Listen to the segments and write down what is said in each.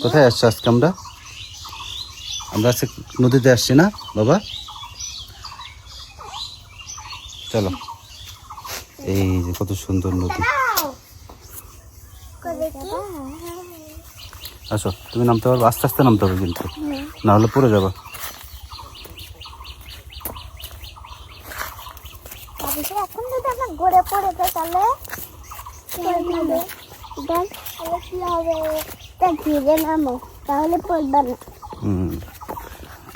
কোথায় আসছি আজকে আমরা আজকে নদীতে আসছি না বাবা? চলো, এই যে কত সুন্দর নদী। আসো, তুমি নামতে পারবে? আস্তে আস্তে নামতে হবে কিন্তু, না হলে পড়ে যাবা।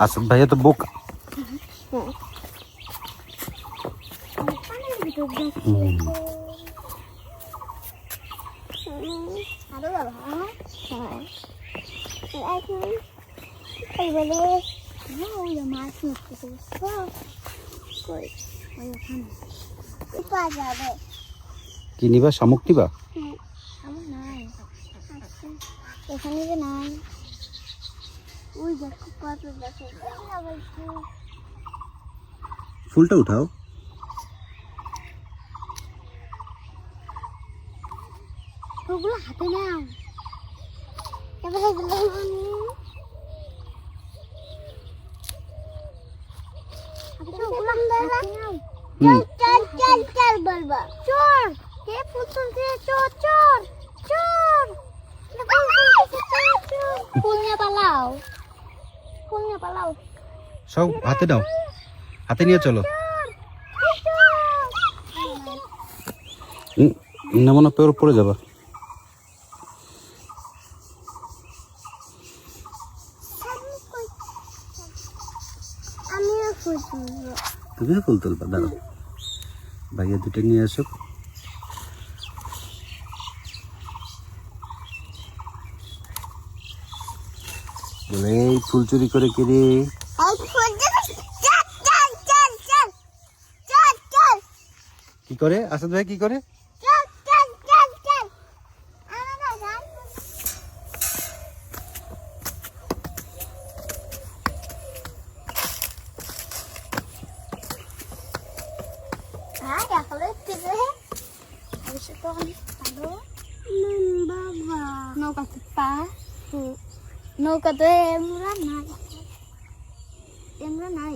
আসাদ ভাইয়া তো বোকা। কি নিবা? শামুক নিবা? এখানে যে নাই, ওই দেখো কত দেখো। ফুলটা উঠাও। ওগুলো হাতে নাও, এবারে এগুলো চল বলবা চোর কে ফুল তুলছে, চোর চোর চোর, ফুল নিয়ে পালাও, ফুল নিয়ে পালাও। সব হাতে নাও, হাতে নিয়ে চলো। না মনে পড়ে যাবা। তুমিও ফুল তুলবা? দাঁড়াও, ভাইয়া দুটো নিয়ে আসো। এই ফুল চুরি করে কে রে? কি করে আসাদ ভাই, কি করে? নৌকাতে এমরা নাই,